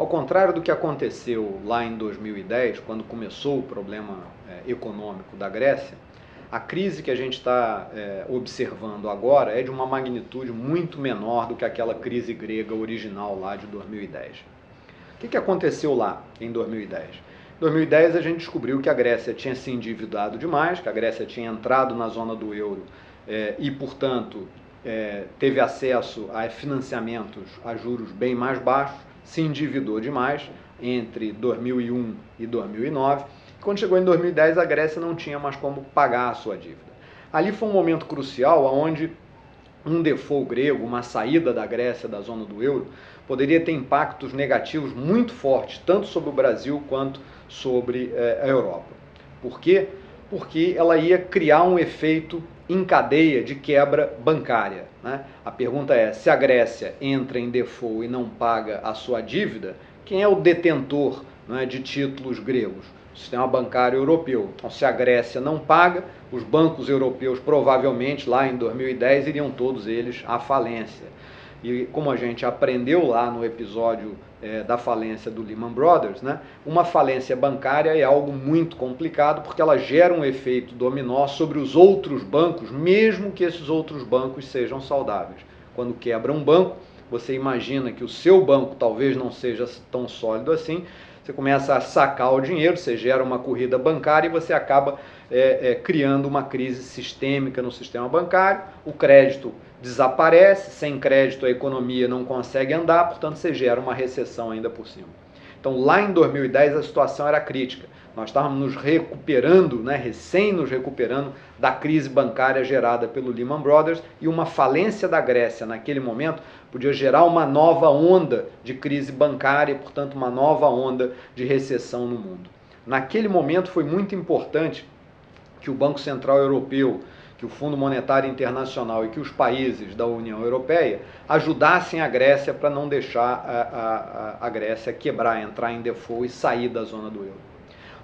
Ao contrário do que aconteceu lá em 2010, quando começou o problema econômico da Grécia, a crise que a gente está observando agora é de uma magnitude muito menor do que aquela crise grega original lá de 2010. O que aconteceu lá em 2010? Em 2010 a gente descobriu que a Grécia tinha se endividado demais, que a Grécia tinha entrado na zona do euro e, portanto, teve acesso a financiamentos a juros bem mais baixos, se endividou demais entre 2001 e 2009. Quando chegou em 2010, a Grécia não tinha mais como pagar a sua dívida. Ali foi um momento crucial onde um default grego, uma saída da Grécia da zona do euro, poderia ter impactos negativos muito fortes, tanto sobre o Brasil quanto sobre a Europa. Por quê? Porque ela ia criar um efeito em cadeia de quebra bancária. Né? A pergunta é, se a Grécia entra em default e não paga a sua dívida, quem é o detentor, né, de títulos gregos? O sistema bancário europeu. Então, se a Grécia não paga, os bancos europeus provavelmente lá em 2010 iriam todos eles à falência. E como a gente aprendeu lá no episódio da falência do Lehman Brothers, né, uma falência bancária é algo muito complicado porque ela gera um efeito dominó sobre os outros bancos, mesmo que esses outros bancos sejam saudáveis. Quando quebra um banco, você imagina que o seu banco talvez não seja tão sólido assim, você começa a sacar o dinheiro, você gera uma corrida bancária e você acaba criando uma crise sistêmica no sistema bancário, o crédito desaparece, sem crédito a economia não consegue andar, portanto você gera uma recessão ainda por cima. Então lá em 2010 a situação era crítica, nós estávamos nos recuperando, né, recém nos recuperando da crise bancária gerada pelo Lehman Brothers e uma falência da Grécia naquele momento podia gerar uma nova onda de crise bancária e, portanto, uma nova onda de recessão no mundo. Naquele momento foi muito importante que o Banco Central Europeu, que o Fundo Monetário Internacional e que os países da União Europeia ajudassem a Grécia para não deixar a Grécia quebrar, entrar em default e sair da zona do euro.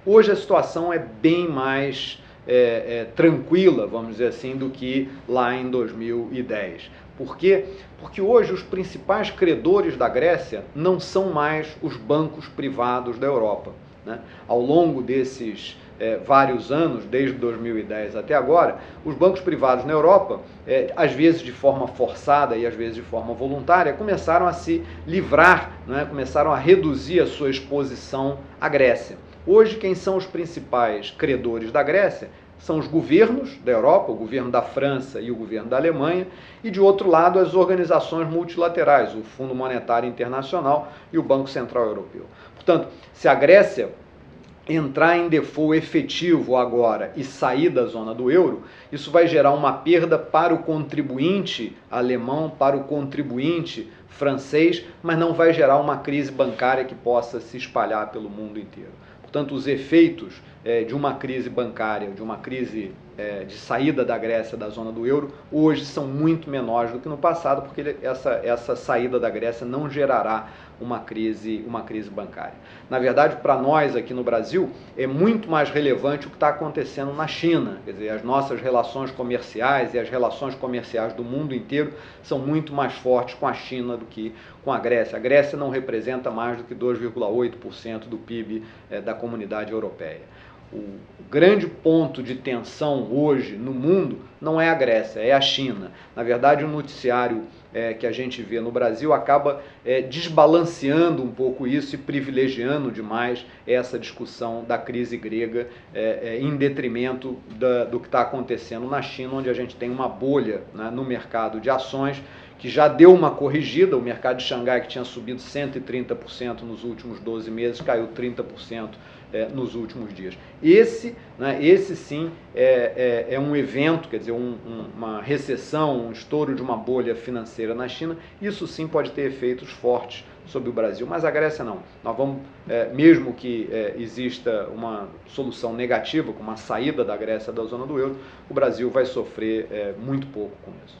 Hoje a situação é bem mais tranquila, vamos dizer assim, do que lá em 2010. Por quê? Porque hoje os principais credores da Grécia não são mais os bancos privados da Europa. Né? Ao longo desses vários anos, desde 2010 até agora, os bancos privados na Europa, às vezes de forma forçada e às vezes de forma voluntária, começaram a se livrar, né? Começaram a reduzir a sua exposição à Grécia. Hoje, quem são os principais credores da Grécia? São os governos da Europa, o governo da França e o governo da Alemanha, e de outro lado as organizações multilaterais, o Fundo Monetário Internacional e o Banco Central Europeu. Portanto, se a Grécia entrar em default efetivo agora e sair da zona do euro, isso vai gerar uma perda para o contribuinte alemão, para o contribuinte francês, mas não vai gerar uma crise bancária que possa se espalhar pelo mundo inteiro. Portanto, os efeitos de uma crise bancária, de uma crise de saída da Grécia da zona do euro, hoje são muito menores do que no passado, porque essa saída da Grécia não gerará uma crise bancária. Na verdade, para nós aqui no Brasil, é muito mais relevante o que está acontecendo na China. Quer dizer, as nossas relações comerciais e as relações comerciais do mundo inteiro são muito mais fortes com a China do que com a Grécia. A Grécia não representa mais do que 2,8% do PIB da comunidade europeia. O grande ponto de tensão hoje no mundo não é a Grécia, é a China. Na verdade, o noticiário que a gente vê no Brasil acaba desbalanceando um pouco isso e privilegiando demais essa discussão da crise grega em detrimento do que está acontecendo na China, onde a gente tem uma bolha, né, no mercado de ações que já deu uma corrigida. O mercado de Xangai, que tinha subido 130% nos últimos 12 meses, caiu 30% nos últimos dias. Esse sim é um evento, quer dizer, uma recessão, um estouro de uma bolha financeira na China. Isso sim pode ter efeitos fortes sobre o Brasil, mas a Grécia não. Nós vamos, mesmo que exista uma solução negativa, com uma saída da Grécia da zona do euro, o Brasil vai sofrer muito pouco com isso.